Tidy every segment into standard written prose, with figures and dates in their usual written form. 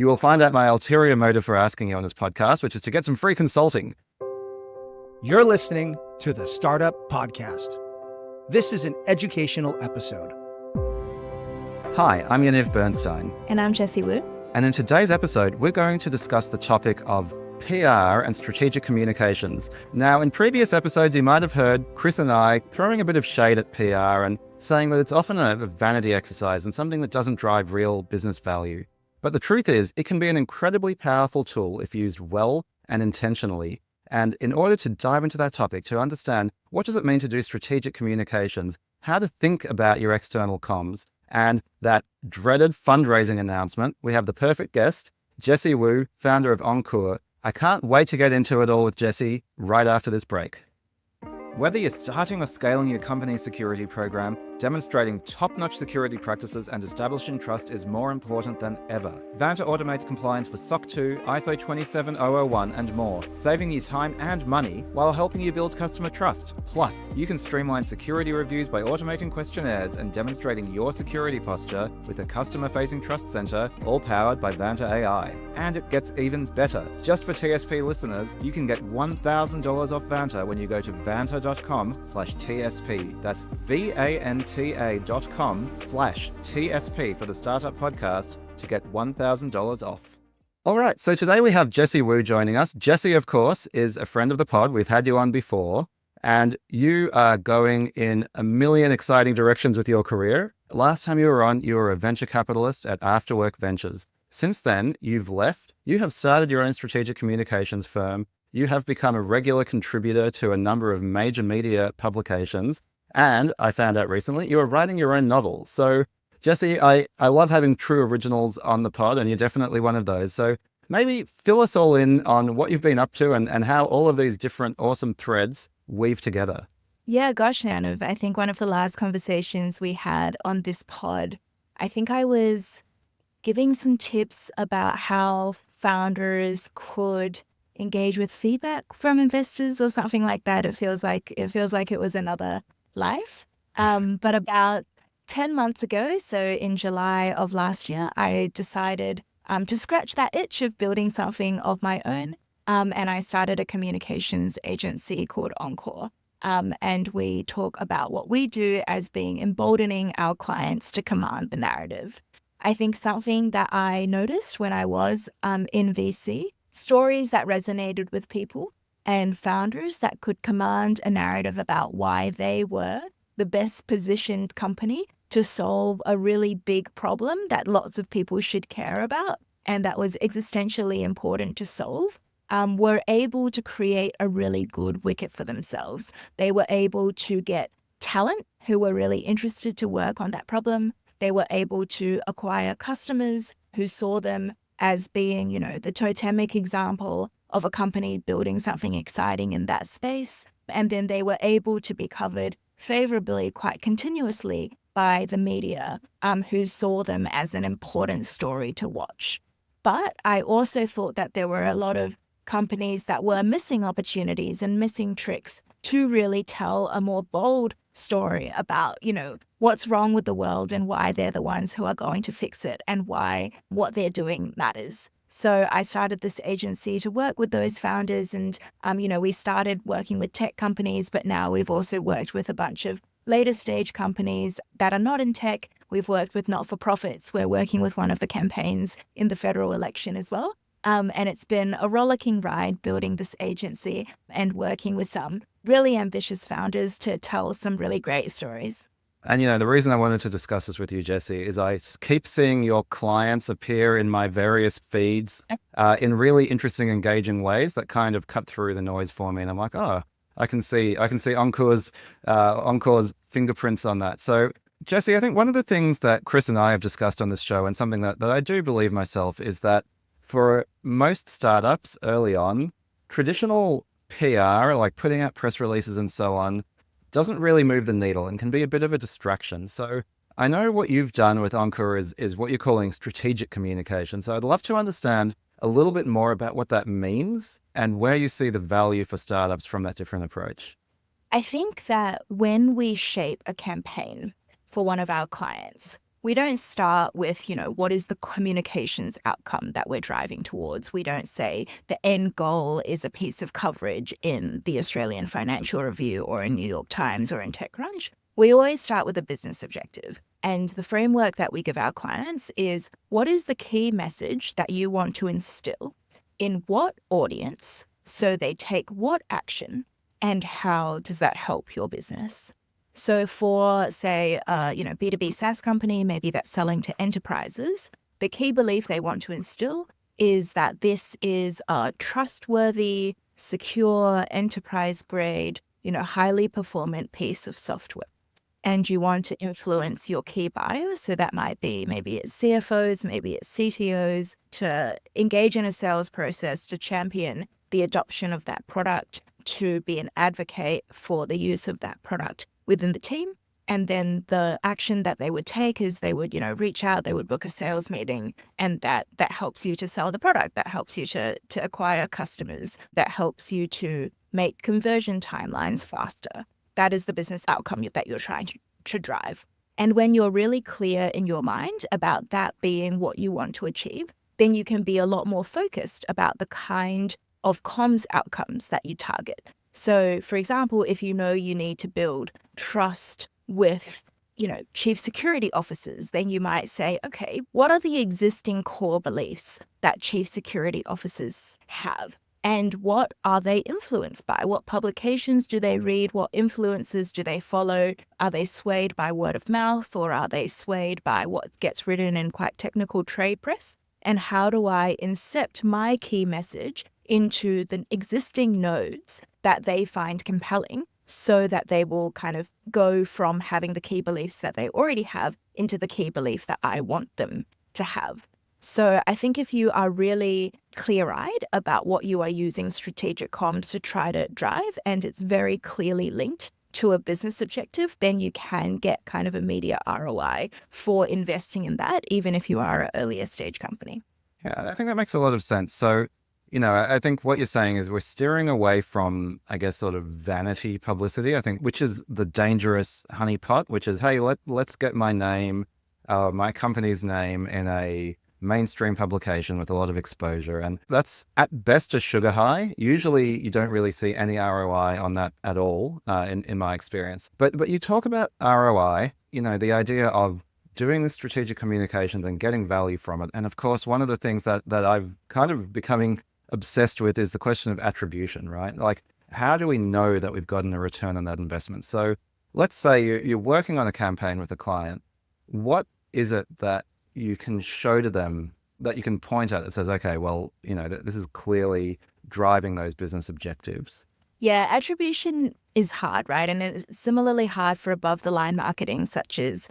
You will find out my ulterior motive for asking you on this podcast, which is to get some free consulting. You're listening to the Startup Podcast. This is an educational episode. Hi, I'm Yaniv Bernstein. And I'm Jessie Wu. And in today's episode, we're going to discuss the topic of PR and strategic communications. Now, in previous episodes, you might have heard Chris and I throwing a bit of shade at PR and saying that it's often a vanity exercise and something that doesn't drive real business value. But the truth is, it can be an incredibly powerful tool if used well and intentionally. And in order to dive into that topic, to understand what does it mean to do strategic communications, how to think about your external comms, and that dreaded fundraising announcement, we have the perfect guest, Jessie Wu, founder of Encour. I can't wait to get into it all with Jessie right after this break. Whether you're starting or scaling your company's security program, demonstrating top-notch security practices and establishing trust is more important than ever. Vanta automates compliance for SOC 2, ISO 27001 and more, saving you time and money while helping you build customer trust. Plus, you can streamline security reviews by automating questionnaires and demonstrating your security posture with a customer-facing trust center, all powered by Vanta AI. And it gets even better. Just for TSP listeners, you can get $1,000 off Vanta when you go to vanta.com/TSP. That's vanta.com/TSP for the Startup Podcast to get $1,000 off. All right, so today we have Jessie Wu joining us. Jessie, of course, is a friend of the pod. We've had you on before, and you are going in a million exciting directions with your career. Last time you were on, you were a venture capitalist at Afterwork Ventures. Since then, you've left. You have started your own strategic communications firm. You have become a regular contributor to a number of major media publications. And I found out recently you are writing your own novel. So, Jessie, I love having true originals on the pod, and you're definitely one of those. So maybe fill us all in on what you've been up to and how all of these different awesome threads weave together. Yeah, gosh, Yaniv, I think one of the last conversations we had on this pod, I think I was giving some tips about how founders could engage with feedback from investors or something like that. It feels like it was another life. But about 10 months ago, so in July of last year, I decided to scratch that itch of building something of my own. And I started a communications agency called Encour. And we talk about what we do as being emboldening our clients to command the narrative. I think something that I noticed when I was in VC, stories that resonated with people and founders that could command a narrative about why they were the best positioned company to solve a really big problem that lots of people should care about and that was existentially important to solve, were able to create a really good wicket for themselves. They were able to get talent who were really interested to work on that problem. They were able to acquire customers who saw them as being, the totemic example of a company building something exciting in that space. And then they were able to be covered favorably quite continuously by the media, who saw them as an important story to watch. But I also thought that there were a lot of companies that were missing opportunities and missing tricks to really tell a more bold story about, what's wrong with the world and why they're the ones who are going to fix it and why what they're doing matters. So I started this agency to work with those founders and, we started working with tech companies, but now we've also worked with a bunch of later stage companies that are not in tech. We've worked with not-for-profits. We're working with one of the campaigns in the federal election as well. And it's been a rollicking ride building this agency and working with some really ambitious founders to tell some really great stories. And, the reason I wanted to discuss this with you, Jessie, is I keep seeing your clients appear in my various feeds in really interesting, engaging ways that kind of cut through the noise for me. And I'm like, oh, I can see Encour's fingerprints on that. So, Jessie, I think one of the things that Chris and I have discussed on this show, and something that I do believe myself, is that for most startups early on, traditional PR, like putting out press releases and so on, doesn't really move the needle and can be a bit of a distraction. So I know what you've done with Encour is what you're calling strategic communication. So I'd love to understand a little bit more about what that means and where you see the value for startups from that different approach. I think that when we shape a campaign for one of our clients, we don't start with, what is the communications outcome that we're driving towards? We don't say the end goal is a piece of coverage in the Australian Financial Review or in New York Times or in TechCrunch. We always start with a business objective. And the framework that we give our clients is, what is the key message that you want to instill in what audience so they take what action, and how does that help your business? So for, say, B2B SaaS company, maybe that's selling to enterprises, the key belief they want to instill is that this is a trustworthy, secure, enterprise-grade, highly performant piece of software. And you want to influence your key buyers. So that might be, maybe it's CFOs, maybe it's CTOs, to engage in a sales process to champion the adoption of that product, to be an advocate for the use of that product within the team. And then the action that they would take is they would, reach out, they would book a sales meeting, and that helps you to sell the product, that helps you to acquire customers, that helps you to make conversion timelines faster. That is the business outcome that you're trying to drive. And when you're really clear in your mind about that being what you want to achieve, then you can be a lot more focused about the kind of comms outcomes that you target. So, for example, if you need to build trust with, chief security officers, then you might say, okay, what are the existing core beliefs that chief security officers have? And what are they influenced by? What publications do they read? What influencers do they follow? Are they swayed by word of mouth, or are they swayed by what gets written in quite technical trade press? And how do I incept my key message into the existing nodes that they find compelling, so that they will kind of go from having the key beliefs that they already have into the key belief that I want them to have? So I think if you are really clear-eyed about what you are using strategic comms to try to drive, and it's very clearly linked to a business objective, then you can get kind of immediate ROI for investing in that, even if you are an earlier stage company. Yeah, I think that makes a lot of sense. So, I think what you're saying is we're steering away from, I guess, sort of vanity publicity, I think, which is the dangerous honeypot, which is, hey, let's get my name, my company's name in a mainstream publication with a lot of exposure. And that's at best a sugar high. Usually you don't really see any ROI on that at all, in my experience. But you talk about ROI, the idea of doing the strategic communications and getting value from it. And of course, one of the things that I've kind of becoming obsessed with is the question of attribution, right? Like, how do we know that we've gotten a return on that investment? So let's say you're working on a campaign with a client. What is it that you can show to them, that you can point at, that says, okay, well, this is clearly driving those business objectives? Yeah, attribution is hard, right? And it's similarly hard for above the line marketing, such as,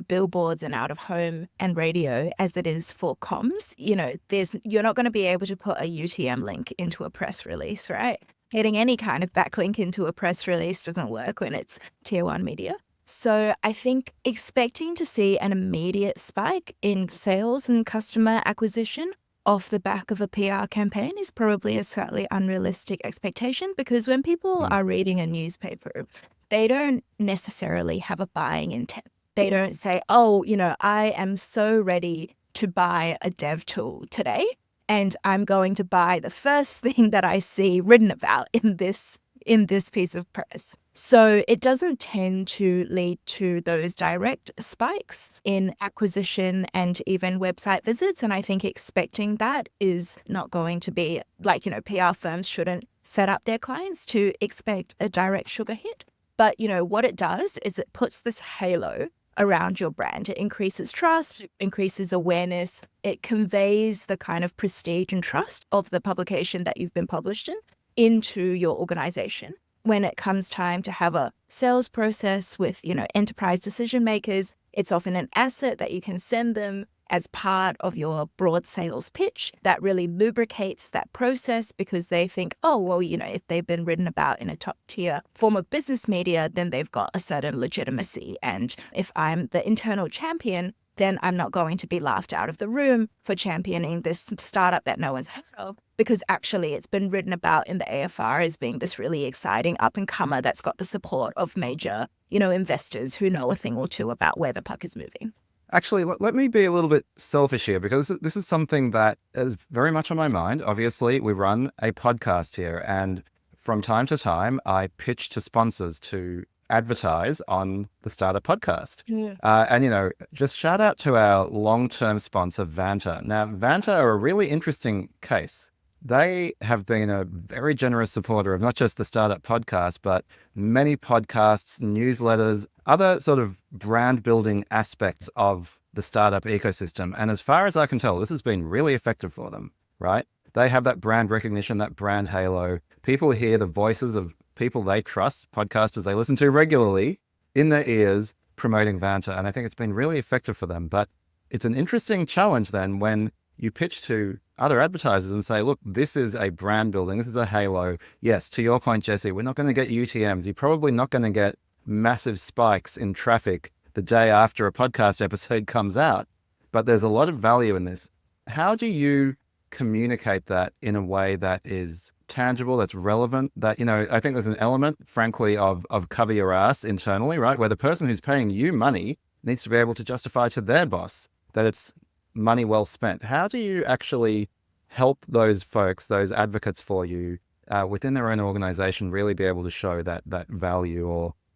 billboards and out of home and radio, as it is for comms. You're not going to be able to put a UTM link into a press release, right? Getting any kind of backlink into a press release doesn't work when it's tier one media. So I think expecting to see an immediate spike in sales and customer acquisition off the back of a PR campaign is probably a slightly unrealistic expectation, because when people are reading a newspaper, they don't necessarily have a buying intent. They don't say, oh, I am so ready to buy a dev tool today, and I'm going to buy the first thing that I see written about in this piece of press. So it doesn't tend to lead to those direct spikes in acquisition and even website visits. And I think expecting that is not going to be PR firms shouldn't set up their clients to expect a direct sugar hit. But, what it does is it puts this halo around your brand. It increases trust, it increases awareness. It conveys the kind of prestige and trust of the publication that you've been published in into your organization. When it comes time to have a sales process with, enterprise decision makers, it's often an asset that you can send them as part of your broad sales pitch that really lubricates that process, because they think, oh, well, if they've been written about in a top tier form of business media, then they've got a certain legitimacy. And if I'm the internal champion, then I'm not going to be laughed out of the room for championing this startup that no one's heard of, because actually it's been written about in the AFR as being this really exciting up-and-comer that's got the support of major, investors who know a thing or two about where the puck is moving. Actually, let me be a little bit selfish here because this is something that is very much on my mind. Obviously, we run a podcast here, and from time to time, I pitch to sponsors to advertise on the Startup Podcast. Yeah. And just shout out to our long-term sponsor, Vanta. Now, Vanta are a really interesting case. They have been a very generous supporter of not just the Startup Podcast, but many podcasts, newsletters, other sort of brand building aspects of the startup ecosystem. And as far as I can tell, this has been really effective for them, right? They have that brand recognition, that brand halo. People hear the voices of people they trust, podcasters they listen to regularly, in their ears promoting Vanta. And I think it's been really effective for them. But it's an interesting challenge then when you pitch to other advertisers and say, look, this is a brand building, this is a halo. Yes, to your point, Jesse, we're not going to get UTMs. You're probably not going to get massive spikes in traffic the day after a podcast episode comes out, but there's a lot of value in this. How do you communicate that in a way that is tangible, that's relevant, that, I think there's an element, frankly, of cover your ass internally, right? Where the person who's paying you money needs to be able to justify to their boss that it's money well spent. How do you actually help those folks, those advocates for you within their own organization really be able to show that value,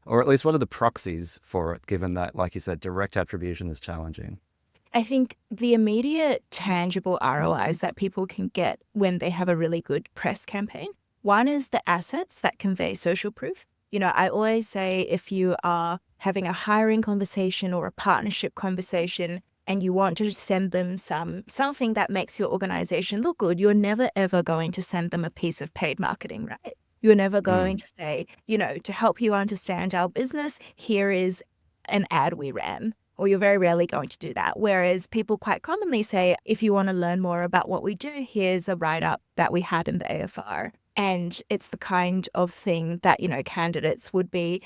or at least what are the proxies for it, given that, like you said, direct attribution is challenging? I think the immediate tangible ROIs that people can get when they have a really good press campaign, one is the assets that convey social proof. I always say if you are having a hiring conversation or a partnership conversation and you want to send them something that makes your organization look good, you're never, ever going to send them a piece of paid marketing, right? You're never going to say, to help you understand our business, here is an ad we ran. Or you're very rarely going to do that. Whereas people quite commonly say, if you want to learn more about what we do, here's a write-up that we had in the AFR. And it's the kind of thing that, candidates would be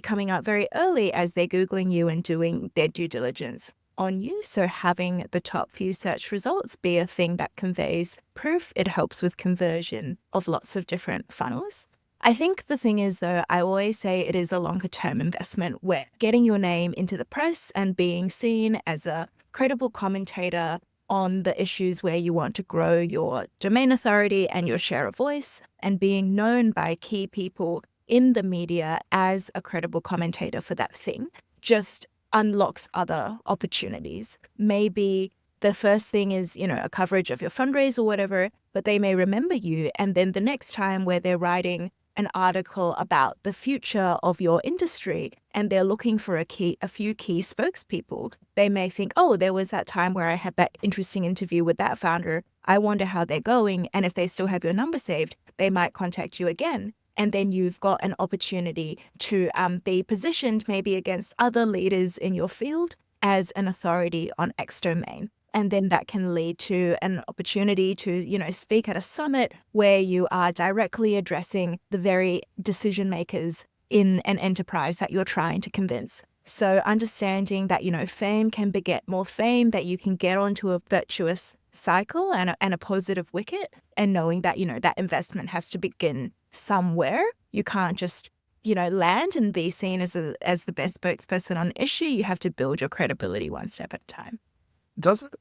coming out very early as they're Googling you and doing their due diligence on you. So having the top few search results be a thing that conveys proof, it helps with conversion of lots of different funnels. I think the thing is, though, I always say it is a longer term investment where getting your name into the press and being seen as a credible commentator on the issues where you want to grow your domain authority and your share of voice, and being known by key people in the media as a credible commentator for that thing just unlocks other opportunities. Maybe the first thing is, a coverage of your fundraise or whatever, but they may remember you. And then the next time where they're writing an article about the future of your industry and they're looking for a few key spokespeople, they may think, oh, there was that time where I had that interesting interview with that founder. I wonder how they're going. And if they still have your number saved, they might contact you again. And then you've got an opportunity to be positioned maybe against other leaders in your field as an authority on X domain. And then that can lead to an opportunity to, speak at a summit where you are directly addressing the very decision makers in an enterprise that you're trying to convince. So understanding that, fame can beget more fame, that you can get onto a virtuous cycle and a positive wicket, and knowing that, that investment has to begin somewhere. You can't just, land and be seen as the best spokesperson on an issue. You have to build your credibility one step at a time. Does it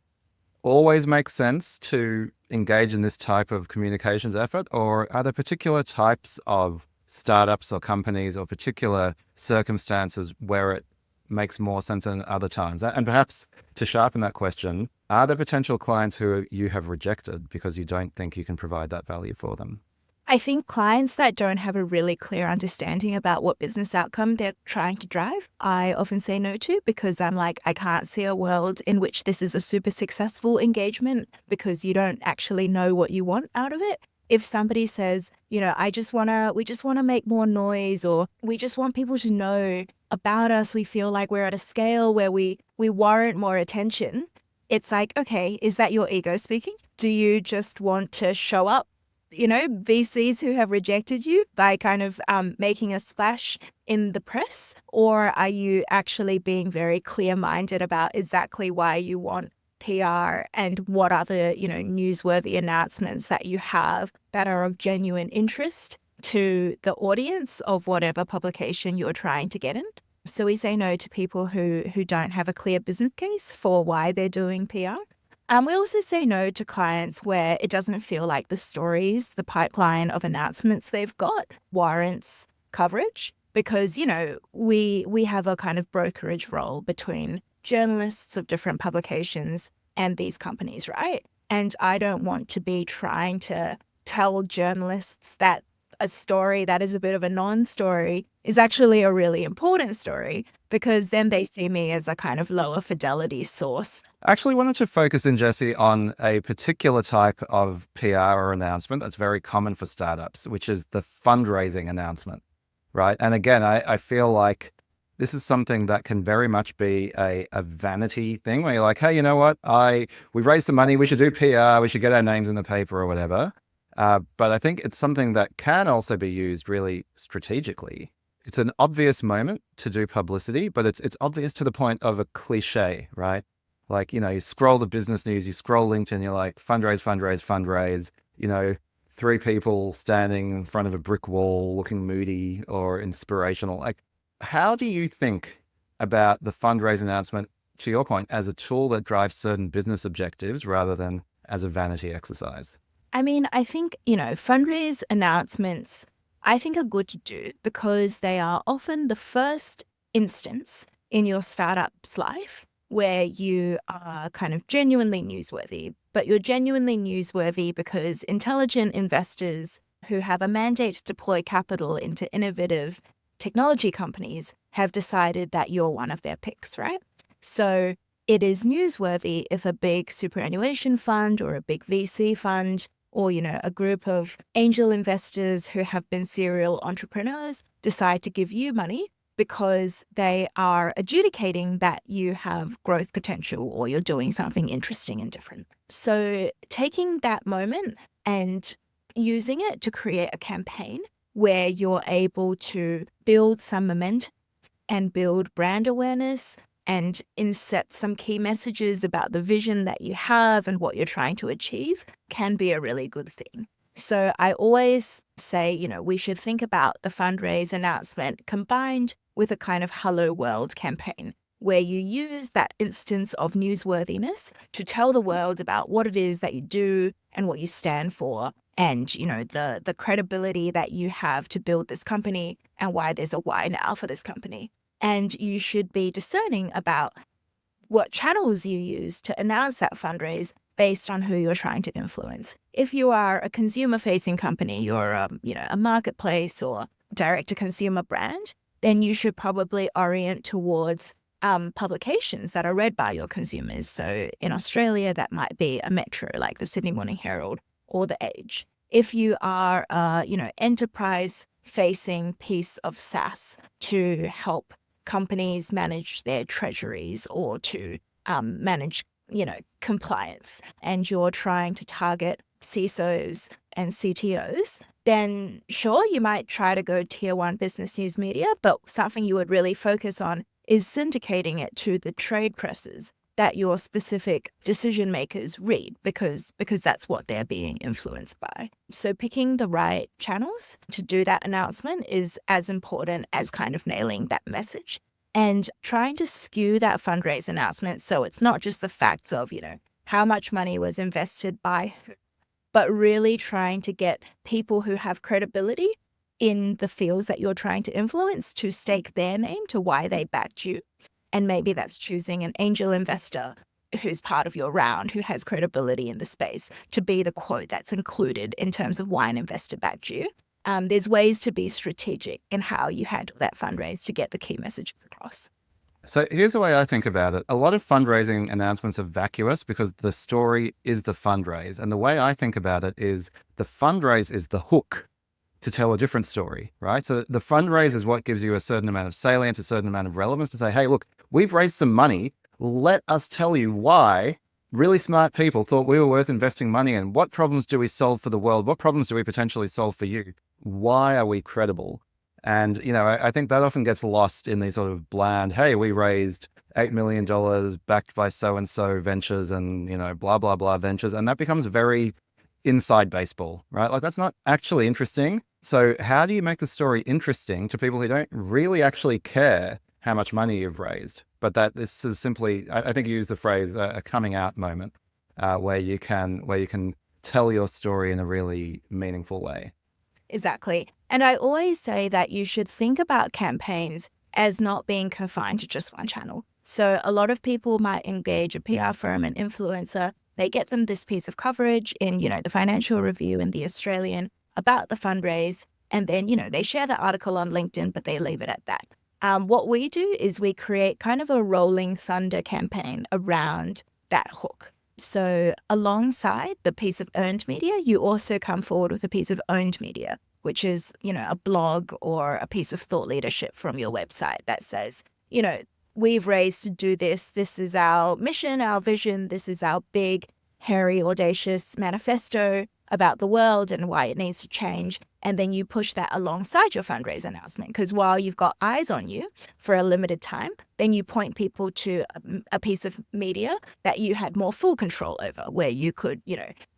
always make sense to engage in this type of communications effort, or are there particular types of startups or companies or particular circumstances where it makes more sense than other times? And perhaps to sharpen that question, are there potential clients who you have rejected because you don't think you can provide that value for them? I think clients that don't have a really clear understanding about what business outcome they're trying to drive, I often say no to, because I'm like, I can't see a world in which this is a super successful engagement because you don't actually know what you want out of it. If somebody says, we just want to make more noise, or we just want people to know about us, we feel like we're at a scale where we warrant more attention. It's like, okay, is that your ego speaking? Do you just want to show up? VCs who have rejected you by kind of making a splash in the press? Or are you actually being very clear-minded about exactly why you want PR and what other, newsworthy announcements that you have that are of genuine interest to the audience of whatever publication you're trying to get in? So we say no to people who don't have a clear business case for why they're doing PR. We also say no to clients where it doesn't feel like the stories, the pipeline of announcements they've got warrants coverage, because, we have a kind of brokerage role between journalists of different publications and these companies, right? And I don't want to be trying to tell journalists that a story that is a bit of a non-story is actually a really important story, because then they see me as a kind of lower fidelity source. Actually, why don't you focus in, Jesse, on a particular type of PR or announcement that's very common for startups, which is the fundraising announcement, right? And again, I feel like this is something that can very much be a vanity thing where you're like, hey, you know what? We raised the money, we should do PR, we should get our names in the paper or whatever. But I think it's something that can also be used really strategically. It's an obvious moment to do publicity, but it's obvious to the point of a cliche, right? Like, you scroll the business news, you scroll LinkedIn, you're like, fundraise, fundraise, fundraise, 3 people standing in front of a brick wall looking moody or inspirational. Like, how do you think about the fundraise announcement, to your point, as a tool that drives certain business objectives rather than as a vanity exercise? I mean, I think, fundraise announcements, I think, are good to do because they are often the first instance in your startup's life where you are kind of genuinely newsworthy. But you're genuinely newsworthy because intelligent investors who have a mandate to deploy capital into innovative technology companies have decided that you're one of their picks, right? So it is newsworthy if a big superannuation fund or a big VC fund or, a group of angel investors who have been serial entrepreneurs decide to give you money because they are adjudicating that you have growth potential or you're doing something interesting and different. So taking that moment and using it to create a campaign where you're able to build some momentum and build brand awareness and insert some key messages about the vision that you have and what you're trying to achieve can be a really good thing. So I always say, we should think about the fundraise announcement combined with a kind of Hello World campaign where you use that instance of newsworthiness to tell the world about what it is that you do and what you stand for and, the credibility that you have to build this company and why there's a why now for this company. And you should be discerning about what channels you use to announce that fundraise based on who you're trying to influence. If you are a consumer-facing company, you're a marketplace or direct-to-consumer brand, then you should probably orient towards publications that are read by your consumers. So in Australia, that might be a metro like the Sydney Morning Herald or The Age. If you are, enterprise-facing piece of SaaS to help companies manage their treasuries or to manage, compliance, and you're trying to target CISOs and CTOs, then sure, you might try to go tier 1 business news media, but something you would really focus on is syndicating it to the trade presses that your specific decision makers read because that's what they're being influenced by. So picking the right channels to do that announcement is as important as kind of nailing that message and trying to skew that fundraise announcement so it's not just the facts of, how much money was invested by who, but really trying to get people who have credibility in the fields that you're trying to influence to stake their name to why they backed you. And maybe that's choosing an angel investor who's part of your round, who has credibility in the space, to be the quote that's included in terms of why an investor backed you. There's ways to be strategic in how you handle that fundraise to get the key messages across. So here's the way I think about it. A lot of fundraising announcements are vacuous because the story is the fundraise. And the way I think about it is the fundraise is the hook to tell a different story, right? So the fundraise is what gives you a certain amount of salience, a certain amount of relevance to say, hey, look, we've raised some money. Let us tell you why really smart people thought we were worth investing money in. What problems do we solve for the world? What problems do we potentially solve for you? Why are we credible? And, I think that often gets lost in these sort of bland, hey, we raised $8 million backed by so-and-so ventures and, blah, blah, blah ventures. And that becomes very inside baseball, right? Like that's not actually interesting. So how do you make the story interesting to people who don't really actually care how much money you've raised, but that this is simply, I think you used the phrase, a coming out moment, where you can tell your story in a really meaningful way. Exactly. And I always say that you should think about campaigns as not being confined to just one channel. So a lot of people might engage a PR firm, an influencer. They get them this piece of coverage in, the Financial Review and the Australian about the fundraise. And then, they share the article on LinkedIn, but they leave it at that. What we do is we create kind of a rolling thunder campaign around that hook. So alongside the piece of earned media, you also come forward with a piece of owned media, which is, a blog or a piece of thought leadership from your website that says, we've raised to do this. This is our mission, our vision. This is our big, hairy, audacious manifesto about the world and why it needs to change. And then you push that alongside your fundraise announcement, because while you've got eyes on you for a limited time, then you point people to a piece of media that you had more full control over, where you could,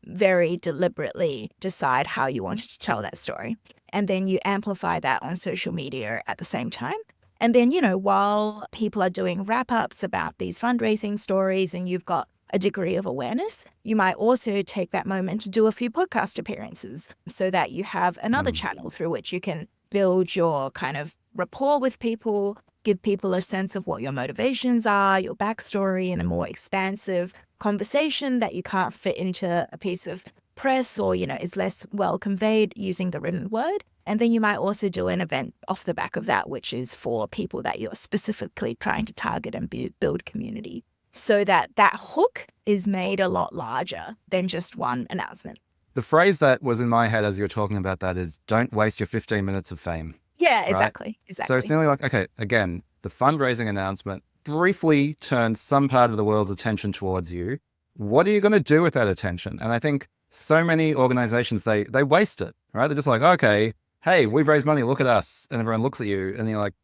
very deliberately decide how you wanted to tell that story. And then you amplify that on social media at the same time. And then, while people are doing wrap-ups about these fundraising stories and you've got a degree of awareness, you might also take that moment to do a few podcast appearances so that you have another channel through which you can build your kind of rapport with people, give people a sense of what your motivations are, your backstory, in a more expansive conversation that you can't fit into a piece of press or, is less well conveyed using the written word. And then you might also do an event off the back of that, which is for people that you're specifically trying to target and build community, so that hook is made a lot larger than just one announcement. The phrase that was in my head as you were talking about that is, don't waste your 15 minutes of fame. Yeah, right? exactly. So it's nearly like, okay, again, the fundraising announcement briefly turns some part of the world's attention towards you. What are you going to do with that attention? And I think so many organizations, they waste it, right? They're just like, okay, hey, we've raised money, look at us. And everyone looks at you and you're like,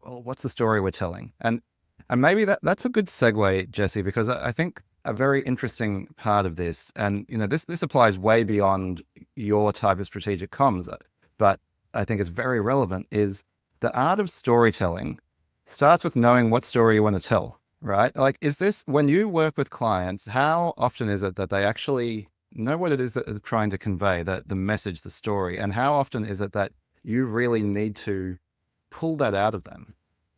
well, what's the story we're telling? And maybe that's a good segue, Jessie, because I think a very interesting part of this, and this applies way beyond your type of strategic comms, but I think it's very relevant, is the art of storytelling starts with knowing what story you want to tell, right? Like, is this, when you work with clients, how often is it that they actually know what it is that they're trying to convey, the message, the story, and how often is it that you really need to pull that out of them?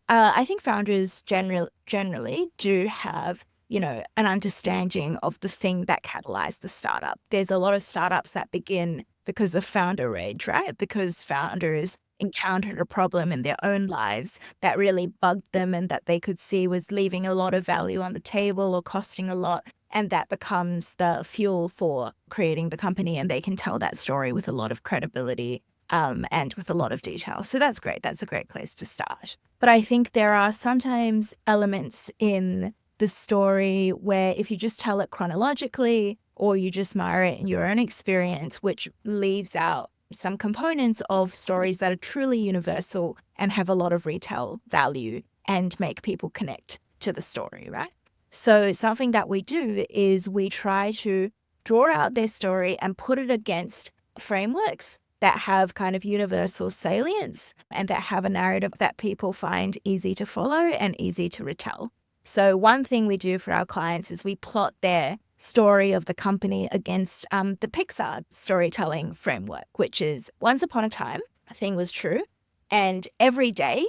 I think founders generally do have, an understanding of the thing that catalyzed the startup. There's a lot of startups that begin because of founder rage, right? Because founders encountered a problem in their own lives that really bugged them and that they could see was leaving a lot of value on the table or costing a lot. And that becomes the fuel for creating the company. And they can tell that story with a lot of credibility and with a lot of detail. So that's great. That's a great place to start. But I think there are sometimes elements in the story where if you just tell it chronologically or you just mirror it in your own experience, which leaves out some components of stories that are truly universal and have a lot of retail value and make people connect to the story, right? So something that we do is we try to draw out their story and put it against frameworks that have kind of universal salience and that have a narrative that people find easy to follow and easy to retell. So one thing we do for our clients is we plot their story of the company against the Pixar storytelling framework, which is once upon a time, a thing was true. And every day,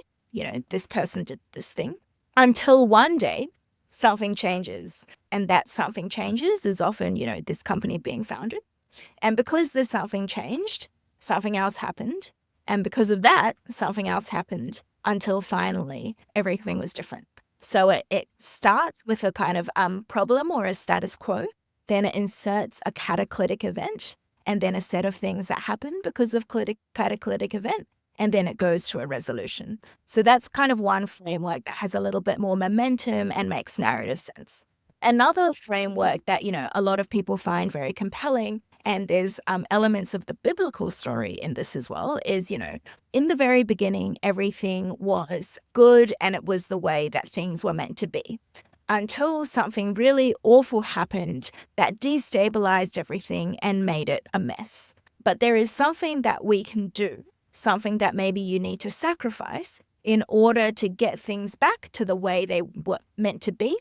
this person did this thing until one day something changes. And that something changes is often, this company being founded. And because there's something changed, something else happened. And because of that, something else happened until finally everything was different. So it starts with a kind of problem or a status quo. Then it inserts a cataclysmic event and then a set of things that happen because of cataclysmic event. And then it goes to a resolution. So that's kind of one framework that has a little bit more momentum and makes narrative sense. Another framework that, a lot of people find very compelling, and there's elements of the biblical story in this as well, is, in the very beginning, everything was good and it was the way that things were meant to be. Until something really awful happened that destabilized everything and made it a mess. But there is something that we can do, something that maybe you need to sacrifice in order to get things back to the way they were meant to be.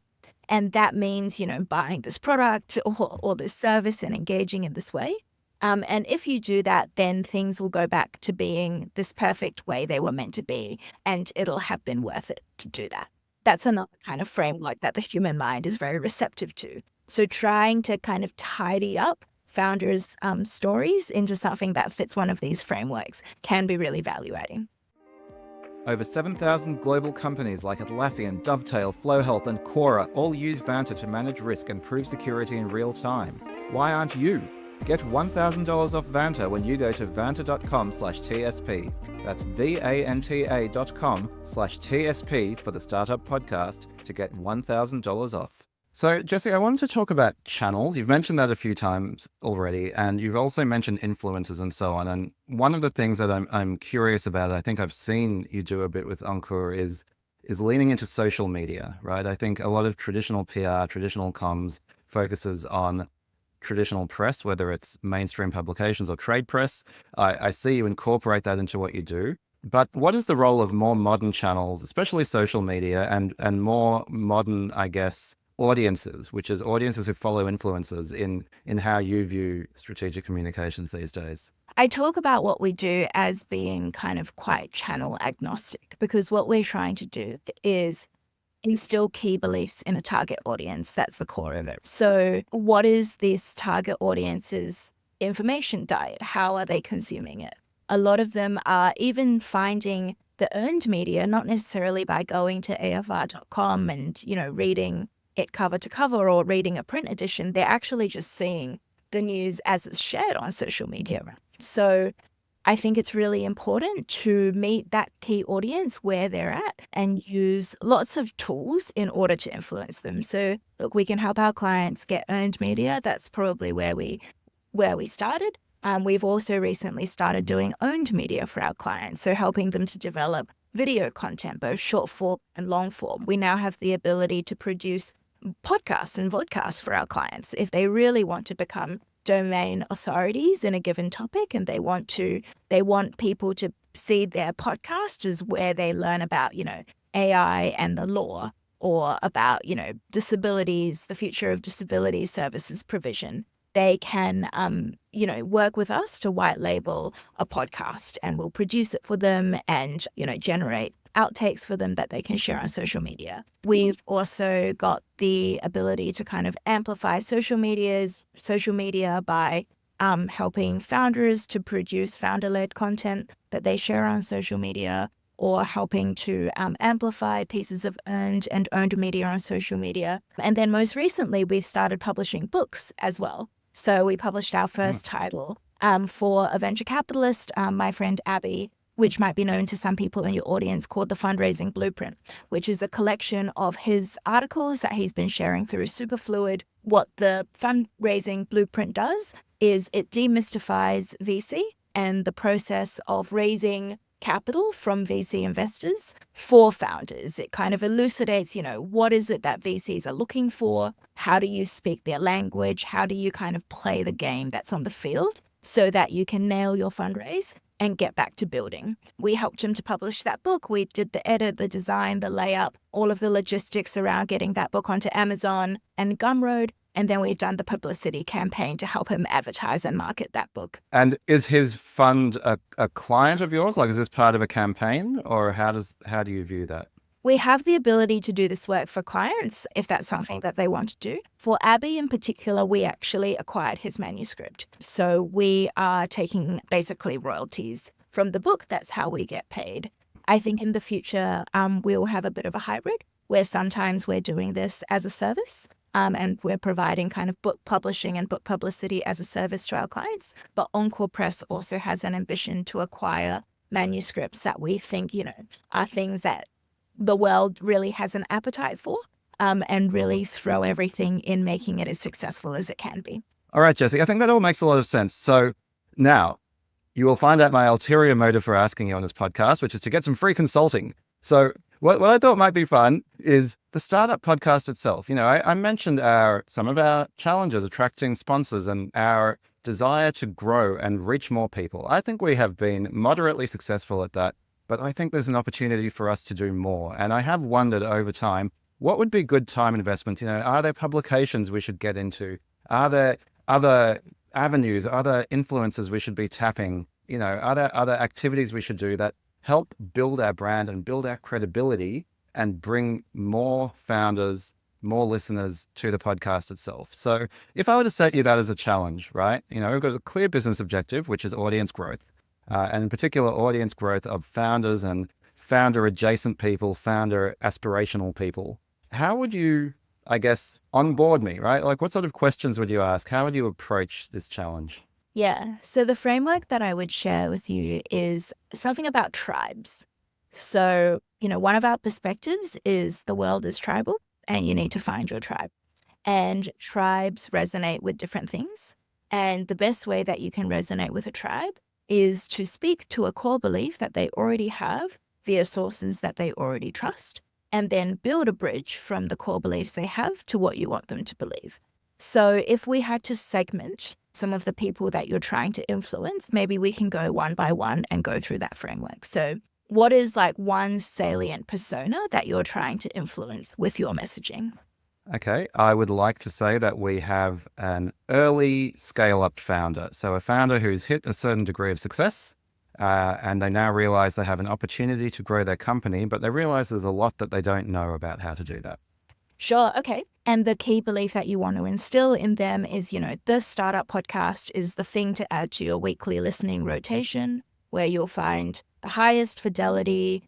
And that means, buying this product or this service and engaging in this way. And if you do that, then things will go back to being this perfect way they were meant to be, and it'll have been worth it to do that. That's another kind of framework that the human mind is very receptive to. So trying to kind of tidy up founders' stories into something that fits one of these frameworks can be really value-adding. Over 7,000 global companies like Atlassian, Dovetail, Flow Health, and Quora all use Vanta to manage risk and prove security in real time. Why aren't you? Get $1,000 off Vanta when you go to vanta.com/TSP. That's VANTA.com/TSP for the Startup Podcast to get $1,000 off. So, Jessy, I wanted to talk about channels. You've mentioned that a few times already, and you've also mentioned influencers and so on. And one of the things that I'm curious about, I think I've seen you do a bit with Encour, is leaning into social media, right? I think a lot of traditional PR, traditional comms focuses on traditional press, whether it's mainstream publications or trade press. I see you incorporate that into what you do. But what is the role of more modern channels, especially social media, and more modern, I guess, audiences, which is audiences who follow influencers in how you view strategic communications these days? I talk about what we do as being kind of quite channel agnostic, because what we're trying to do is instill key beliefs in a target audience. That's the core of it. So what is this target audience's information diet? How are they consuming it? A lot of them are even finding the earned media, not necessarily by going to afr.com and, reading it cover to cover or reading a print edition. They're actually just seeing the news as it's shared on social media. So I think it's really important to meet that key audience where they're at and use lots of tools in order to influence them. So look, we can help our clients get earned media. That's probably where we started. We've also recently started doing owned media for our clients, so helping them to develop video content, both short form and long form. We now have the ability to produce podcasts and vodcasts for our clients if they really want to become domain authorities in a given topic, and they want people to see their podcast as where they learn about, AI and the law, or about, disabilities, the future of disability services provision. They can, work with us to white label a podcast, and we'll produce it for them and, generate outtakes for them that they can share on social media. We've also got the ability to kind of amplify social media by helping founders to produce founder-led content that they share on social media, or helping to amplify pieces of earned and owned media on social media. And then most recently, we've started publishing books as well. So we published our first title for a venture capitalist, my friend Abby, which might be known to some people in your audience, called the Fundraising Blueprint, which is a collection of his articles that he's been sharing through Superfluid. What the Fundraising Blueprint does is it demystifies VC and the process of raising capital from VC investors for founders. It kind of elucidates, what is it that VCs are looking for? How do you speak their language? How do you kind of play the game that's on the field so that you can nail your fundraise and get back to building? We helped him to publish that book. We did the edit, the design, the layout, all of the logistics around getting that book onto Amazon and Gumroad. And then we've done the publicity campaign to help him advertise and market that book. And is his fund a client of yours? Like, is this part of a campaign, or how do you view that? We have the ability to do this work for clients if that's something that they want to do. For Abby in particular, we actually acquired his manuscript. So we are taking basically royalties from the book. That's how we get paid. I think in the future, we'll have a bit of a hybrid where sometimes we're doing this as a service. And we're providing kind of book publishing and book publicity as a service to our clients. But Encour Press also has an ambition to acquire manuscripts that we think, are things that the world really has an appetite for, and really throw everything in making it as successful as it can be. All right, Jessy, I think that all makes a lot of sense. So now you will find out my ulterior motive for asking you on this podcast, which is to get some free consulting. So what I thought might be fun is the Startup Podcast itself. I mentioned some of our challenges, attracting sponsors, and our desire to grow and reach more people. I think we have been moderately successful at that but I think there's an opportunity for us to do more. And I have wondered over time, what would be good time investments? Are there publications we should get into? Are there other avenues, other influences we should be tapping? Are there other activities we should do that help build our brand and build our credibility and bring more founders, more listeners to the podcast itself? So if I were to set you that as a challenge, right? We've got a clear business objective, which is audience growth, and in particular, audience growth of founders and founder adjacent people, founder aspirational people. How would you, I guess, onboard me, right? Like, what sort of questions would you ask? How would you approach this challenge? Yeah. So the framework that I would share with you is something about tribes. So, one of our perspectives is the world is tribal and you need to find your tribe. And tribes resonate with different things. And the best way that you can resonate with a tribe is to speak to a core belief that they already have via sources that they already trust, and then build a bridge from the core beliefs they have to what you want them to believe. So if we had to segment some of the people that you're trying to influence, maybe we can go one by one and go through that framework. So what is like one salient persona that you're trying to influence with your messaging? Okay, I would like to say that we have an early scale-up founder. So a founder who's hit a certain degree of success, and they now realize they have an opportunity to grow their company, but they realize there's a lot that they don't know about how to do that. Sure. Okay. And the key belief that you want to instill in them is, the Startup Podcast is the thing to add to your weekly listening rotation, where you'll find the highest fidelity,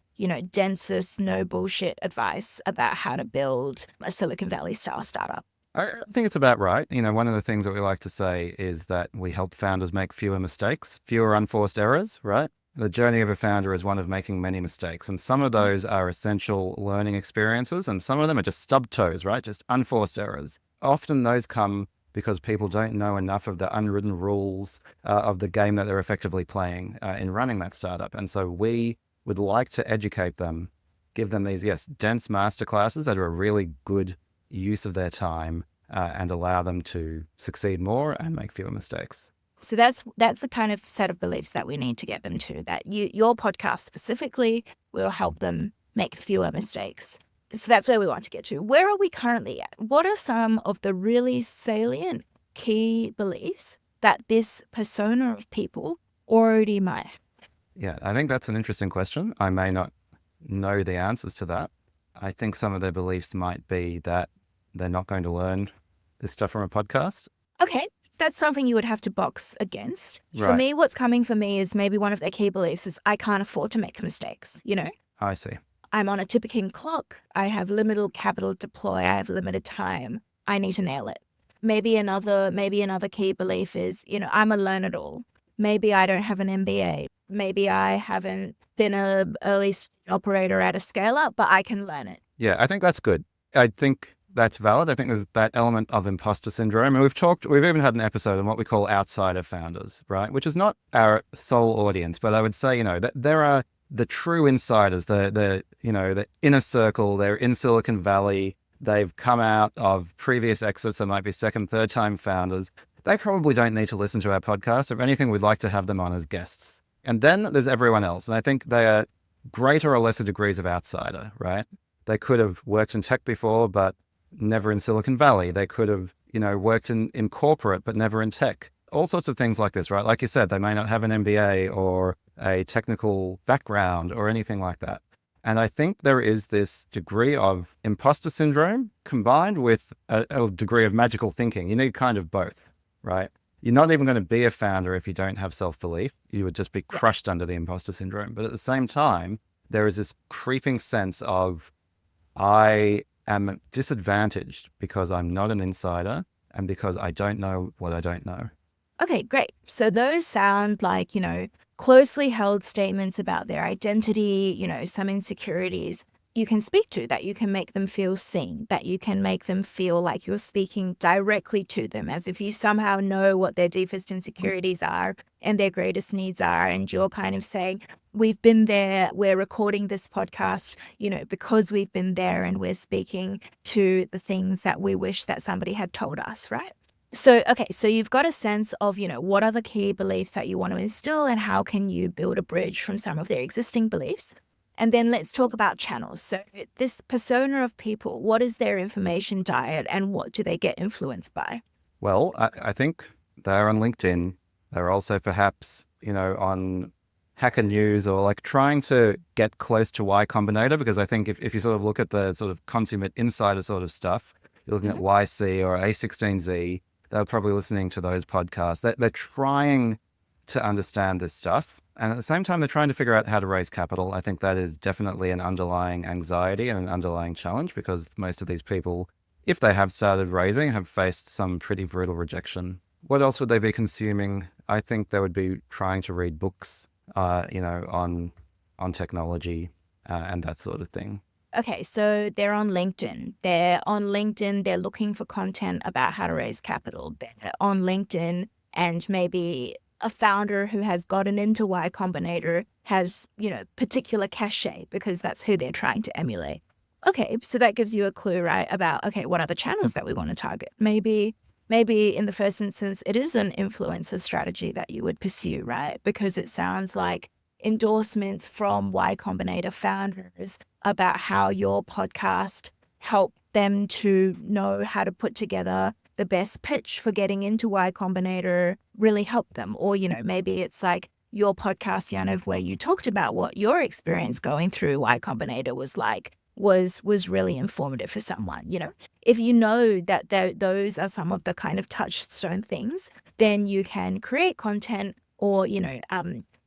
densest, no bullshit advice about how to build a Silicon Valley style startup. I think it's about right. One of the things that we like to say is that we help founders make fewer mistakes, fewer unforced errors, right? The journey of a founder is one of making many mistakes. And some of those are essential learning experiences, and some of them are just stub toes, right? Just unforced errors. Often those come because people don't know enough of the unwritten rules of the game that they're effectively playing in running that startup. And so we would like to educate them, give them these, dense masterclasses that are a really good use of their time and allow them to succeed more and make fewer mistakes. So that's the kind of set of beliefs that we need to get them to, that your podcast specifically will help them make fewer mistakes. So that's where we want to get to. Where are we currently at? What are some of the really salient key beliefs that this persona of people already might have? Yeah, I think that's an interesting question. I may not know the answers to that. I think some of their beliefs might be that they're not going to learn this stuff from a podcast. Okay. That's something you would have to box against. Right. For me, what's coming for me is maybe one of their key beliefs is I can't afford to make mistakes, I see. I'm on a ticking clock. I have limited capital to deploy. I have limited time. I need to nail it. Maybe another key belief is, I'm a learn-it-all. Maybe I don't have an MBA. Maybe I haven't been an early operator at a scale-up, but I can learn it. Yeah, I think that's good. I think that's valid. I think there's that element of imposter syndrome. And we've even had an episode on what we call outsider founders, right? Which is not our sole audience, but I would say, that there are the true insiders, the inner circle. They're in Silicon Valley. They've come out of previous exits. They might be second, third time founders. They probably don't need to listen to our podcast. If anything, we'd like to have them on as guests. And then there's everyone else. And I think they are greater or lesser degrees of outsider, right? They could have worked in tech before, but never in Silicon Valley. They could have, worked in corporate, but never in tech. All sorts of things like this, right? Like you said, they may not have an MBA or a technical background or anything like that. And I think there is this degree of imposter syndrome combined with a degree of magical thinking. You need kind of both, right? You're not even going to be a founder if you don't have self-belief. You would just be crushed under the imposter syndrome. But at the same time, there is this creeping sense of, I am disadvantaged because I'm not an insider and because I don't know what I don't know. Okay, great. So those sound like, closely held statements about their identity, some insecurities you can speak to, that you can make them feel seen, that you can make them feel like you're speaking directly to them, as if you somehow know what their deepest insecurities are and their greatest needs are. And you're kind of saying, we've been there, we're recording this podcast, because we've been there and we're speaking to the things that we wish that somebody had told us, right? So you've got a sense of, what are the key beliefs that you want to instill and how can you build a bridge from some of their existing beliefs? And then let's talk about channels. So this persona of people, what is their information diet and what do they get influenced by? Well, I think they're on LinkedIn. They're also perhaps, on Hacker News or like trying to get close to Y Combinator, because I think if you sort of look at the sort of consummate insider sort of stuff, you're looking at YC or A16Z, they're probably listening to those podcasts. They're trying to understand this stuff. And at the same time, they're trying to figure out how to raise capital. I think that is definitely an underlying anxiety and an underlying challenge, because most of these people, if they have started raising, have faced some pretty brutal rejection. What else would they be consuming? I think they would be trying to read books, on technology and that sort of thing. Okay, so they're on LinkedIn. They're looking for content about how to raise capital. They're on LinkedIn, and maybe a founder who has gotten into Y Combinator has, particular cachet because that's who they're trying to emulate. Okay, so that gives you a clue, right, about, okay, what are the channels that we want to target? Maybe in the first instance, it is an influencer strategy that you would pursue, right? Because it sounds like endorsements from Y Combinator founders about how your podcast helped them to know how to put together the best pitch for getting into Y Combinator really helped them. Or, maybe it's like your podcast, Yaniv, where you talked about what your experience going through Y Combinator was like, was really informative for someone. If you know that those are some of the kind of touchstone things, then you can create content or,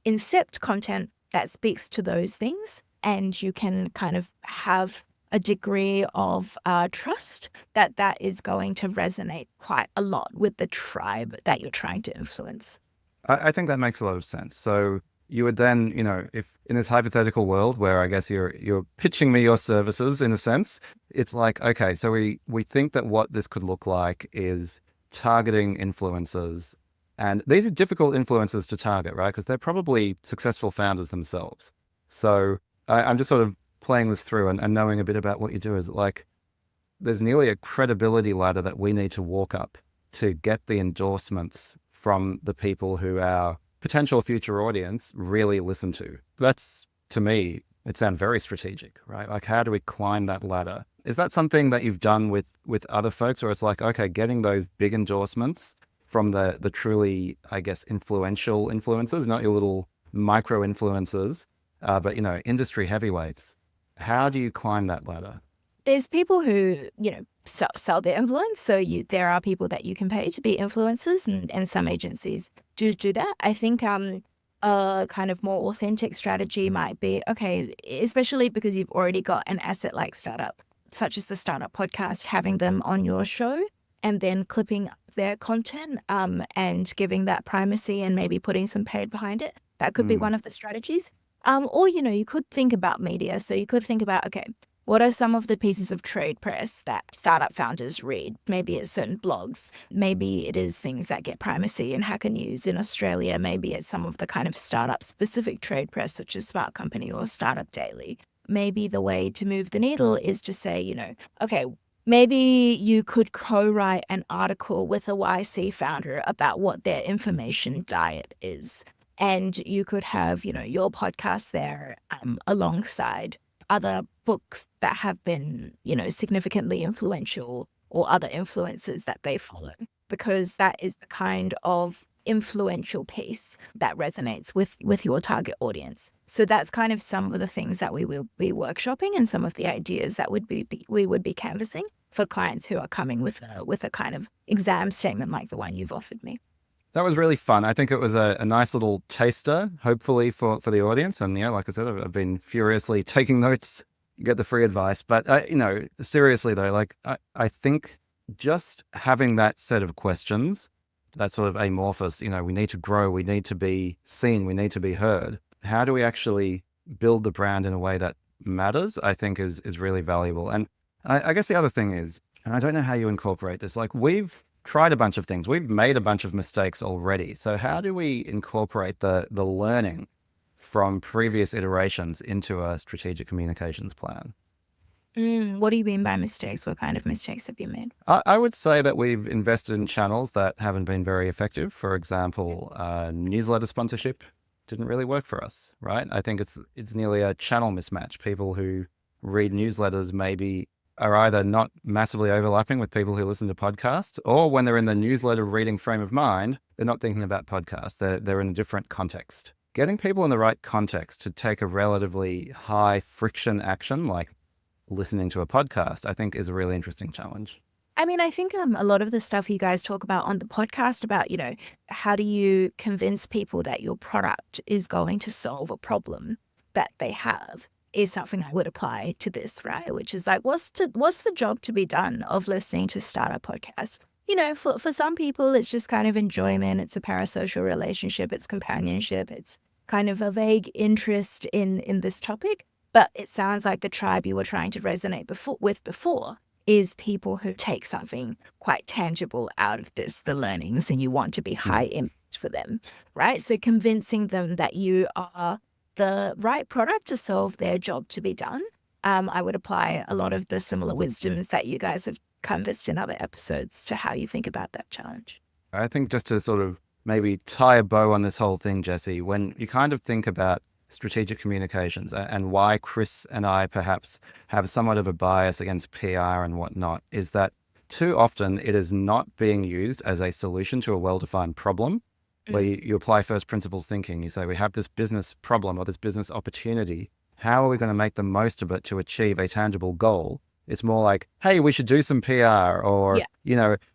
incept content that speaks to those things, and you can kind of have a degree of trust that is going to resonate quite a lot with the tribe that you're trying to influence. I think that makes a lot of sense. So you would then, if in this hypothetical world where I guess you're pitching me your services in a sense, it's like, okay, so we think that what this could look like is targeting influencers. And these are difficult influencers to target, right? Because they're probably successful founders themselves. So I'm just sort of playing this through and knowing a bit about what you do is like, there's nearly a credibility ladder that we need to walk up to get the endorsements from the people who our potential future audience really listen to. That's, to me, it sounds very strategic, right? Like, how do we climb that ladder? Is that something that you've done with other folks, or it's like, okay, getting those big endorsements from the truly, I guess, influential influencers, not your little micro influencers, but, industry heavyweights. How do you climb that ladder? There's people who, sell their influence. So there are people that you can pay to be influencers, and some agencies do that. I think a kind of more authentic strategy might be, okay, especially because you've already got an asset like startup, such as the Startup Podcast, having them on your show and then clipping their content and giving that primacy and maybe putting some paid behind it. That could be one of the strategies. Or, you could think about media. So you could think about, okay, what are some of the pieces of trade press that startup founders read? Maybe it's certain blogs. Maybe it is things that get primacy in Hacker News in Australia. Maybe it's some of the kind of startup-specific trade press, such as Smart Company or Startup Daily. Maybe the way to move the needle is to say, okay, maybe you could co-write an article with a YC founder about what their information diet is. And you could have, your podcast there alongside other books that have been, significantly influential or other influencers that they follow, because that is the kind of influential piece that resonates with your target audience. So that's kind of some of the things that we will be workshopping and some of the ideas that we would be canvassing for clients who are coming with a kind of exam statement like the one you've offered me. That was really fun. I think it was a nice little taster, hopefully, for the audience. And, like I said, I've been furiously taking notes, get the free advice. But, seriously, though, like, I think just having that set of questions, that sort of amorphous, we need to grow, we need to be seen, we need to be heard. How do we actually build the brand in a way that matters, I think is really valuable. And I guess the other thing is, and I don't know how you incorporate this, like we've tried a bunch of things. We've made a bunch of mistakes already. So how do we incorporate the learning from previous iterations into a strategic communications plan? What do you mean by mistakes? What kind of mistakes have you made? I would say that we've invested in channels that haven't been very effective. For example, newsletter sponsorship didn't really work for us, right? I think it's nearly a channel mismatch. People who read newsletters maybe are either not massively overlapping with people who listen to podcasts, or when they're in the newsletter reading frame of mind, they're not thinking about podcasts. They're in a different context. Getting people in the right context to take a relatively high friction action like listening to a podcast, I think is a really interesting challenge. I mean, I think a lot of the stuff you guys talk about on the podcast about, how do you convince people that your product is going to solve a problem that they have is something I would apply to this, right? Which is like, what's the job to be done of listening to startup podcasts? For some people, it's just kind of enjoyment. It's a parasocial relationship. It's companionship. It's kind of a vague interest in this topic. But it sounds like the tribe you were trying to resonate before is people who take something quite tangible out of this, the learnings, and you want to be high impact for them, right? So convincing them that you are the right product to solve their job to be done. I would apply a lot of the similar wisdoms that you guys have canvassed in other episodes to how you think about that challenge. I think just to sort of maybe tie a bow on this whole thing, Jesse, when you kind of think about strategic communications and why Chris and I perhaps have somewhat of a bias against PR and whatnot, is that too often it is not being used as a solution to a well-defined problem where you apply first principles thinking. You say, we have this business problem or this business opportunity. How are we going to make the most of it to achieve a tangible goal? It's more like, hey, we should do some PR or,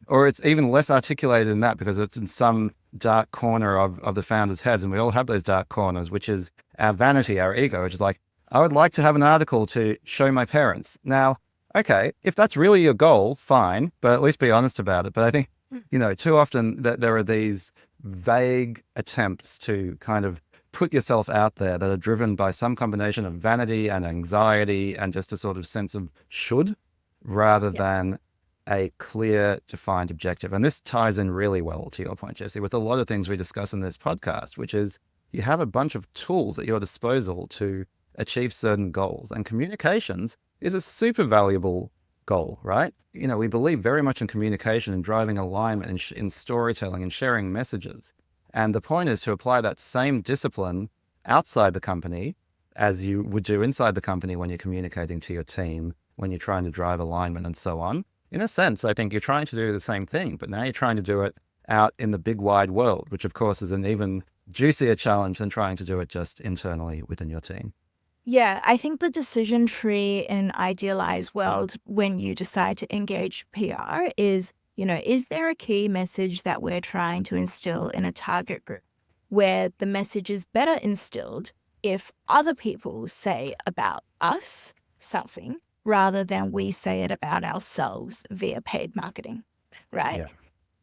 or it's even less articulated than that because it's in some dark corner of the founders' heads. And we all have those dark corners, which is our vanity, our ego, which is like, I would like to have an article to show my parents. Now, okay, if that's really your goal, fine, but at least be honest about it. But I think, too often that there are these vague attempts to kind of put yourself out there that are driven by some combination of vanity and anxiety and just a sort of sense of should rather than a clear, defined objective. And this ties in really well to your point, Jesse, with a lot of things we discuss in this podcast, which is you have a bunch of tools at your disposal to achieve certain goals. And communications is a super valuable goal, right? We believe very much in communication and driving alignment and in storytelling and sharing messages. And the point is to apply that same discipline outside the company as you would do inside the company when you're communicating to your team, when you're trying to drive alignment and so on. In a sense, I think you're trying to do the same thing, but now you're trying to do it out in the big wide world, which of course is an even juicier challenge than trying to do it just internally within your team. Yeah, I think the decision tree in an idealized world when you decide to engage PR is, is there a key message that we're trying to instill in a target group where the message is better instilled if other people say about us something rather than we say it about ourselves via paid marketing, right? Yeah.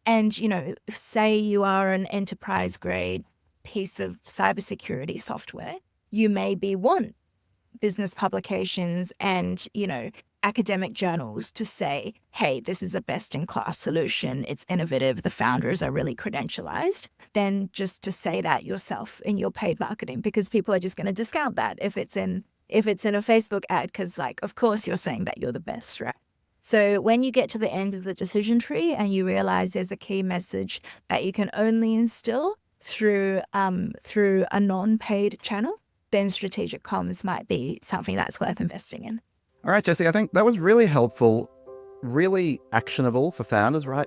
And, say you are an enterprise grade piece of cybersecurity software, you maybe want business publications and, academic journals to say, hey, this is a best-in-class solution. It's innovative. The founders are really credentialized. Then just to say that yourself in your paid marketing, because people are just going to discount that if it's in a Facebook ad, because of course you're saying that you're the best, right? So when you get to the end of the decision tree and you realize there's a key message that you can only instill through a non-paid channel, then strategic comms might be something that's worth investing in. All right, Jesse, I think that was really helpful, really actionable for founders, right?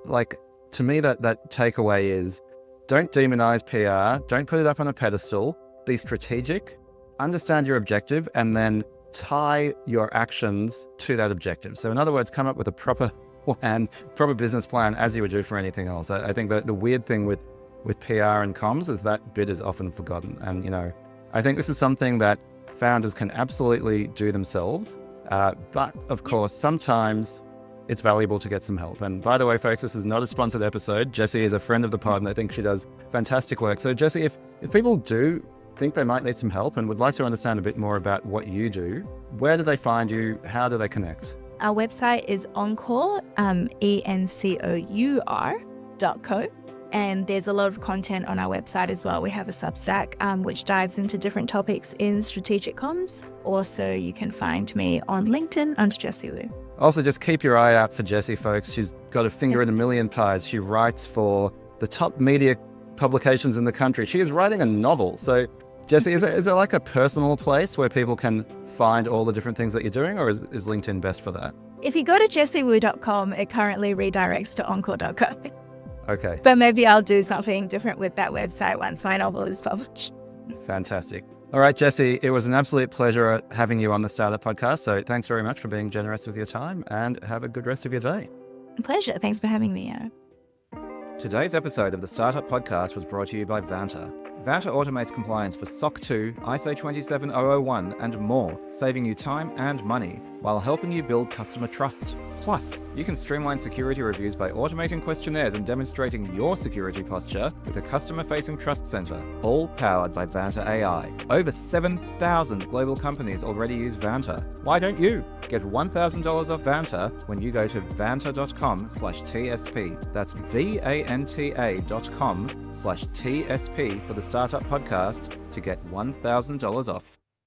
To me, that takeaway is don't demonize PR, don't put it up on a pedestal, be strategic, understand your objective, and then tie your actions to that objective. So in other words, come up with a proper business plan as you would do for anything else. I think that the weird thing with PR and comms is that bit is often forgotten. And, I think this is something that founders can absolutely do themselves. But of course, sometimes it's valuable to get some help. And by the way, folks, this is not a sponsored episode. Jessie is a friend of the pod, and I think she does fantastic work. So Jessie, if people do think they might need some help and would like to understand a bit more about what you do, where do they find you? How do they connect? Our website is Encour, ENCOUR.co. And there's a lot of content on our website as well. We have a Substack, which dives into different topics in strategic comms. Also, you can find me on LinkedIn under Jessy Wu. Also, just keep your eye out for Jessie, folks. She's got a finger in a million pies. She writes for the top media publications in the country. She is writing a novel. So, Jessie, is it like a personal place where people can find all the different things that you're doing, or is LinkedIn best for that? If you go to jessywoo.com, it currently redirects to encour.com. Okay. But maybe I'll do something different with that website once my novel is published. Fantastic. All right, Jessie, it was an absolute pleasure having you on the Startup Podcast. So thanks very much for being generous with your time, and have a good rest of your day. Pleasure. Thanks for having me, Aaron. Today's episode of the Startup Podcast was brought to you by Vanta. Vanta automates compliance for SOC 2, ISO 27001, and more, saving you time and money while helping you build customer trust. Plus, you can streamline security reviews by automating questionnaires and demonstrating your security posture with a customer-facing trust center, all powered by Vanta AI. Over 7,000 global companies already use Vanta. Why don't you? Get $1,000 off Vanta when you go to vanta.com/TSP. That's VANTA.com/TSP for the Startup Podcast to get $1,000 off.